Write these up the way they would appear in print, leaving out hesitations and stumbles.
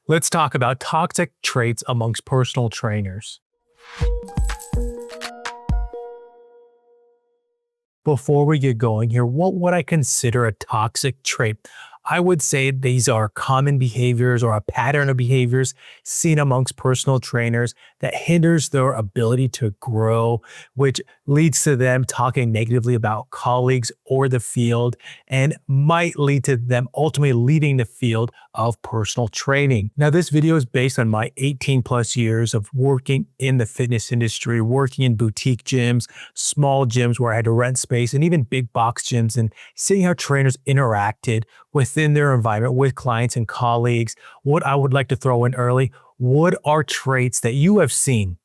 Let's talk about toxic traits amongst personal trainers. Before we get going here, what would I consider a toxic trait? I would say these are common behaviors or a pattern of behaviors seen amongst personal trainers that hinders their ability to grow, which leads to them talking negatively about colleagues or the field, and might lead to them ultimately leaving the field of personal training. Now, this video is based on my 18 plus years of working in the fitness industry, working in boutique gyms, small gyms where I had to rent space, and even big box gyms, and seeing how trainers interacted within their environment with clients and colleagues. What I would like to throw in early, what are traits that you have seen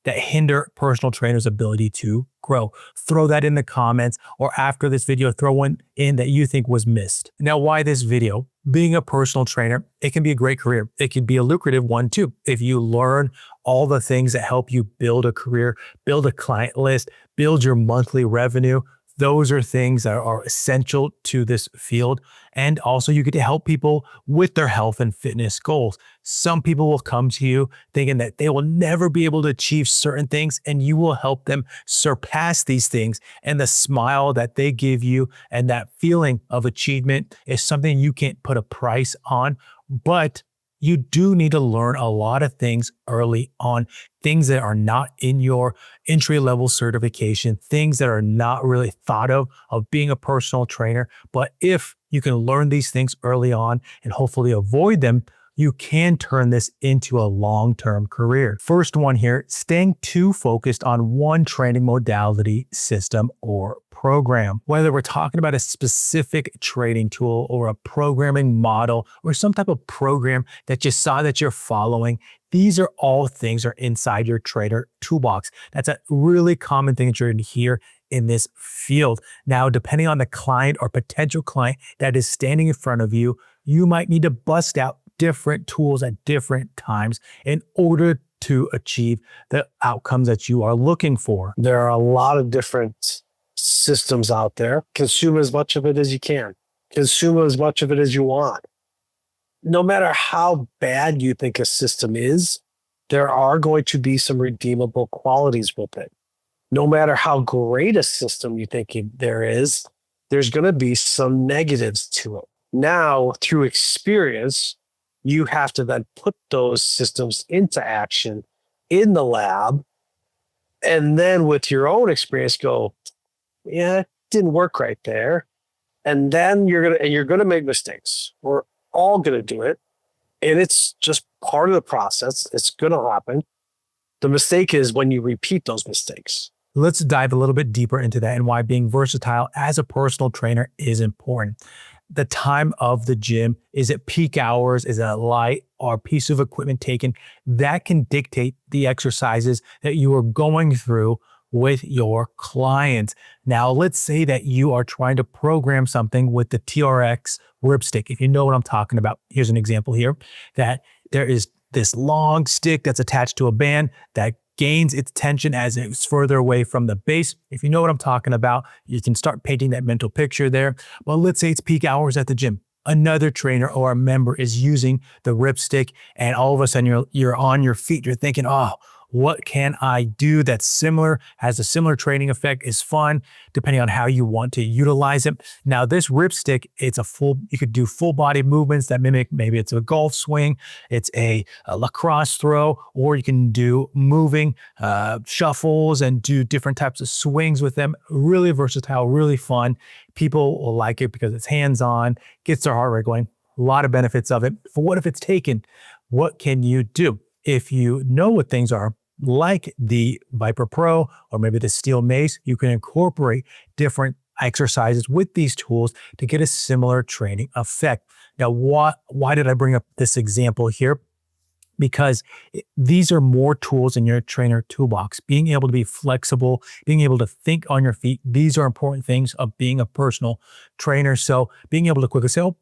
that hinder personal trainers' ability to grow? Throw that in the comments, or after this video, throw one in that you think was missed. Now, why this video? Being a personal trainer, it can be a great career. It can be a lucrative one too. If you learn all the things that help you build a career, build a client list, build your monthly revenue, those are things that are essential to this field. And also you get to help people with their health and fitness goals. Some people will come to you thinking that they will never be able to achieve certain things, and you will help them surpass these things. And the smile that they give you and that feeling of achievement is something you can't put a price on, but you do need to learn a lot of things early on, things that are not in your entry-level certification, things that are not really thought of being a personal trainer. But if you can learn these things early on and hopefully avoid them, you can turn this into a long-term career. First one here, staying too focused on one training modality, system, or program. Whether we're talking about a specific training tool or a programming model or some type of program that you saw that you're following, these are all things that are inside your trainer toolbox. That's a really common thing that you're going to hear in this field. Now, depending on the client or potential client that is standing in front of you, you might need to bust out different tools at different times in order to achieve the outcomes that you are looking for. There are a lot of different systems out there. Consume as much of it as you can. Consume as much of it as you want. No matter how bad you think a system is, there are going to be some redeemable qualities with it. No matter how great a system you think there is, there's going to be some negatives to it. Now, through experience, you have to then put those systems into action in the lab. And then with your own experience, go, yeah, it didn't work right there. And then you're gonna make mistakes. We're all gonna do it. And it's just part of the process. It's gonna happen. The mistake is when you repeat those mistakes. Let's dive a little bit deeper into that and why being versatile as a personal trainer is important. The time of the gym, is it peak hours? Is it a light or piece of equipment taken? That can dictate the exercises that you are going through with your clients. Now, let's say that you are trying to program something with the TRX ripstick. If you know what I'm talking about, here's an example here, that there is this long stick that's attached to a band that gains its tension as it's further away from the base. If you know what I'm talking about, you can start painting that mental picture there. Well, let's say it's peak hours at the gym. Another trainer or a member is using the ripstick, and all of a sudden you're on your feet. You're thinking, oh, what can I do that's similar, has a similar training effect, is fun, depending on how you want to utilize it. Now, this ripstick, you could do full body movements that mimic, maybe it's a golf swing, it's a lacrosse throw, or you can do moving shuffles and do different types of swings with them. Really versatile, really fun. People will like it because it's hands-on, gets their heart rate going. A lot of benefits of it. But what if it's taken? What can you do? If you know what things are, like the Viper Pro or maybe the Steel Mace, you can incorporate different exercises with these tools to get a similar training effect. Now, why did I bring up this example here? Because these are more tools in your trainer toolbox. Being able to be flexible, being able to think on your feet, these are important things of being a personal trainer. So being able to quickly say, oh,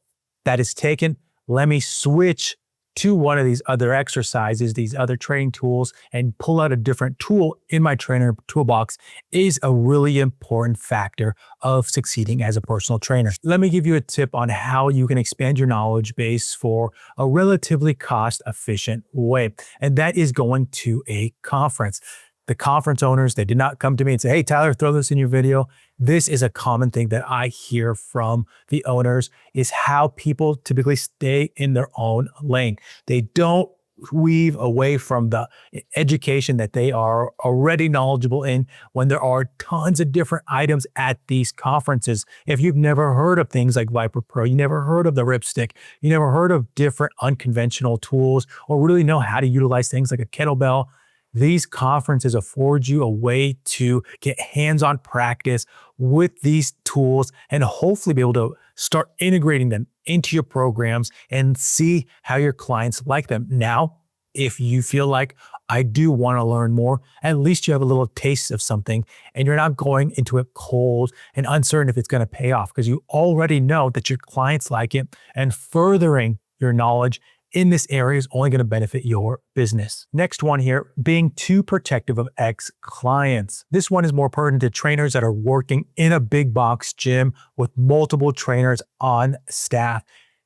that is taken. Let me switch to one of these other exercises, these other training tools, and pull out a different tool in my trainer toolbox is a really important factor of succeeding as a personal trainer. Let me give you a tip on how you can expand your knowledge base for a relatively cost-efficient way, and that is going to a conference. The conference owners, they did not come to me and say, hey, Tyler, throw this in your video. This is a common thing that I hear from the owners is how people typically stay in their own lane. They don't weave away from the education that they are already knowledgeable in when there are tons of different items at these conferences. If you've never heard of things like Viper Pro, you never heard of the ripstick, you never heard of different unconventional tools, or really know how to utilize things like a kettlebell, these conferences afford you a way to get hands-on practice with these tools and hopefully be able to start integrating them into your programs and see how your clients like them. Now, if you feel like I do want to learn more, at least you have a little taste of something and you're not going into it cold and uncertain if it's going to pay off because you already know that your clients like it, and furthering your knowledge in this area is only going to benefit your business. Next one here, being too protective of ex-clients. This one is more pertinent to trainers that are working in a big box gym with multiple trainers on staff.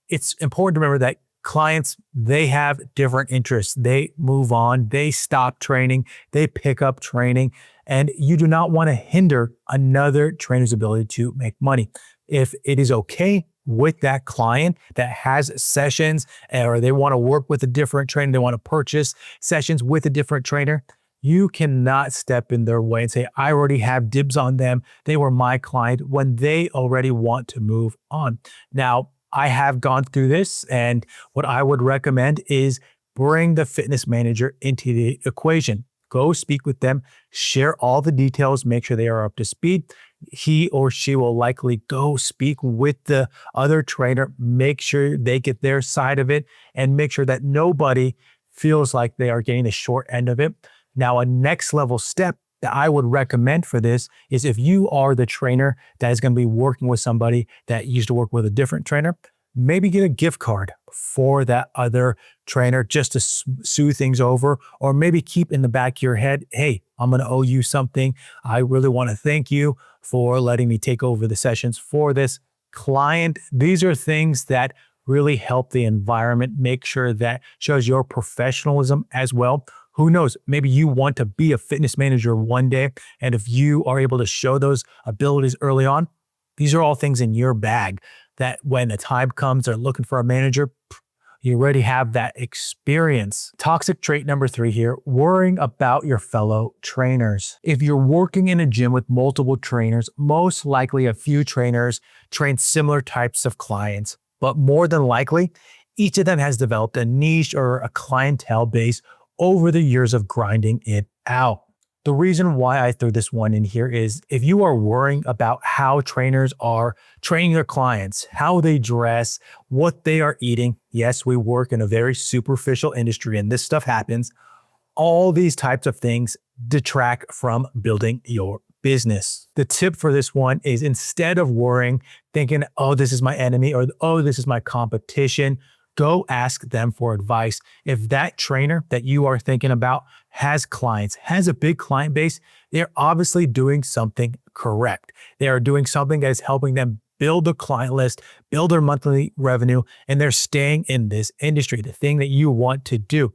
It's important to remember that clients, they have different interests. They move on, they stop training, they pick up training, and you do not want to hinder another trainer's ability to make money. If it is okay with that client that has sessions, or they want to work with a different trainer, they want to purchase sessions with a different trainer, you cannot step in their way and say, I already have dibs on them, they were my client, when they already want to move on. Now, I have gone through this, and what I would recommend is bring the fitness manager into the equation. Go speak with them, share all the details, make sure they are up to speed. He or she will likely go speak with the other trainer, make sure they get their side of it, and make sure that nobody feels like they are getting the short end of it. Now, a next level step that I would recommend for this is if you are the trainer that is going to be working with somebody that used to work with a different trainer, maybe get a gift card for that other trainer just to smooth things over, or maybe keep in the back of your head, hey, I'm going to owe you something. I really want to thank you for letting me take over the sessions for this client. These are things that really help the environment, make sure that shows your professionalism as well. Who knows, maybe you want to be a fitness manager one day, and if you are able to show those abilities early on, these are all things in your bag that when the time comes, they're looking for a manager, you already have that experience. Toxic trait number 3 here, worrying about your fellow trainers. If you're working in a gym with multiple trainers, most likely a few trainers train similar types of clients, but more than likely, each of them has developed a niche or a clientele base over the years of grinding it out. The reason why I threw this one in here is if you are worrying about how trainers are training their clients, how they dress, what they are eating. Yes, we work in a very superficial industry and this stuff happens. All these types of things detract from building your business. The tip for this one is instead of worrying, thinking, oh, this is my enemy, or oh, this is my competition, go ask them for advice. If that trainer that you are thinking about has clients, has a big client base, they're obviously doing something correct. They are doing something that is helping them build a client list, build their monthly revenue, and they're staying in this industry, the thing that you want to do.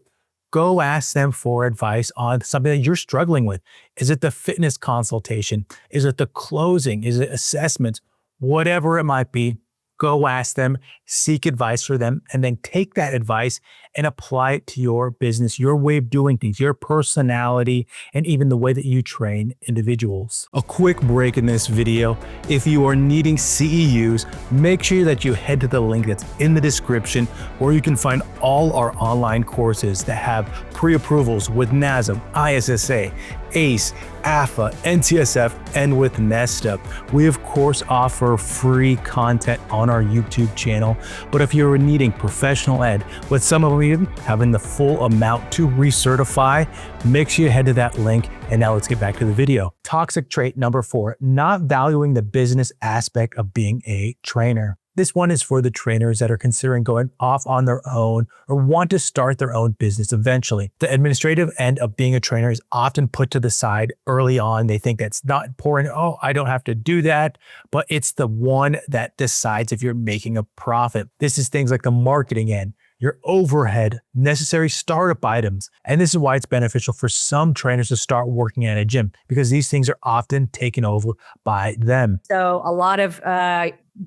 Go ask them for advice on something that you're struggling with. Is it the fitness consultation? Is it the closing? Is it assessments? Whatever it might be, go ask them, seek advice for them, and then take that advice and apply it to your business, your way of doing things, your personality, and even the way that you train individuals. A quick break in this video. If you are needing CEUs, make sure that you head to the link that's in the description where you can find all our online courses that have pre-approvals with NASM, ISSA, ACE, AFA, NTSF, and with Nesta. We of course offer free content on our YouTube channel, but if you're needing professional ed, with some of them even having the full amount to recertify, make sure you head to that link. And now let's get back to the video. Toxic trait number 4, not valuing the business aspect of being a trainer. This one is for the trainers that are considering going off on their own or want to start their own business eventually. The administrative end of being a trainer is often put to the side early on. They think that's not important. Oh, I don't have to do that. But it's the one that decides if you're making a profit. This is things like the marketing end, your overhead, necessary startup items. And this is why it's beneficial for some trainers to start working at a gym, because these things are often taken over by them. So a lot of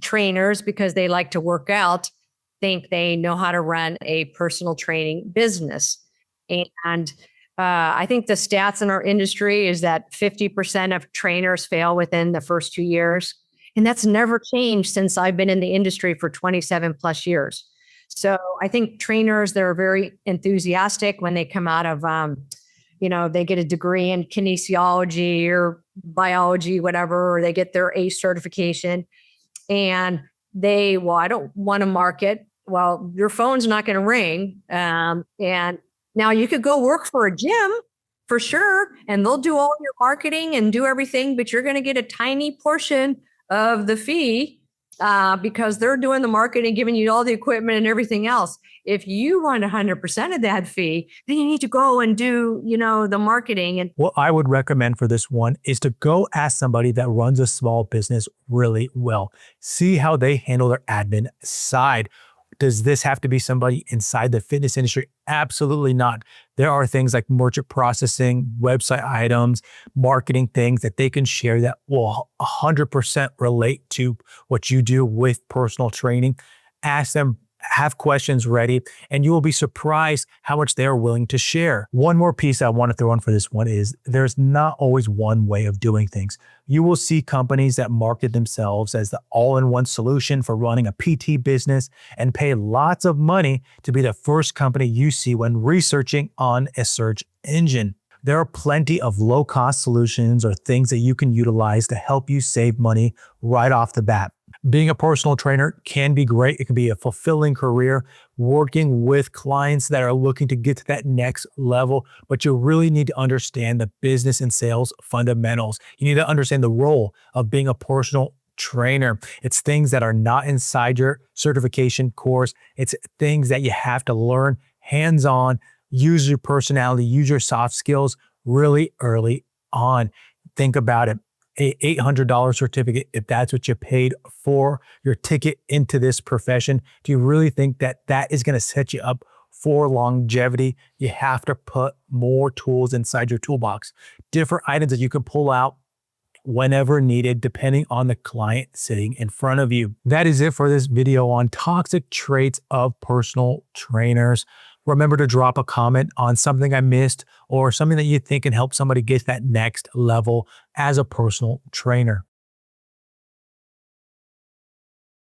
trainers, because they like to work out, think they know how to run a personal training business. And I think the stats in our industry is that 50% of trainers fail within the first 2 years. And that's never changed since I've been in the industry for 27 plus years. So I think trainers, they're very enthusiastic when they come out of, they get a degree in kinesiology or biology, whatever, or they get their ACE certification. And I don't want to market. Well, your phone's not going to ring. And now you could go work for a gym for sure, and they'll do all your marketing and do everything, but you're going to get a tiny portion of the fee because they're doing the marketing, giving you all the equipment and everything else. If you want 100% of that fee, then you need to go and do, the marketing. And what I would recommend for this one is to go ask somebody that runs a small business really well. See how they handle their admin side. Does this have to be somebody inside the fitness industry? Absolutely not. There are things like merchant processing, website items, marketing things that they can share that will 100% relate to what you do with personal training. Ask them, have questions ready, and you will be surprised how much they are willing to share. One more piece I want to throw in for this one is there's not always one way of doing things. You will see companies that market themselves as the all-in-one solution for running a PT business and pay lots of money to be the first company you see when researching on a search engine. There are plenty of low-cost solutions or things that you can utilize to help you save money right off the bat. Being a personal trainer can be great. It can be a fulfilling career, working with clients that are looking to get to that next level, but you really need to understand the business and sales fundamentals. You need to understand the role of being a personal trainer. It's things that are not inside your certification course. It's things that you have to learn hands-on, use your personality, use your soft skills really early on. Think about it. A $800 certificate, if that's what you paid for your ticket into this profession, do you really think that that is going to set you up for longevity? You have to put more tools inside your toolbox, different items that you can pull out whenever needed, depending on the client sitting in front of you. That is it for this video on toxic traits of personal trainers. Remember to drop a comment on something I missed or something that you think can help somebody get that next level as a personal trainer.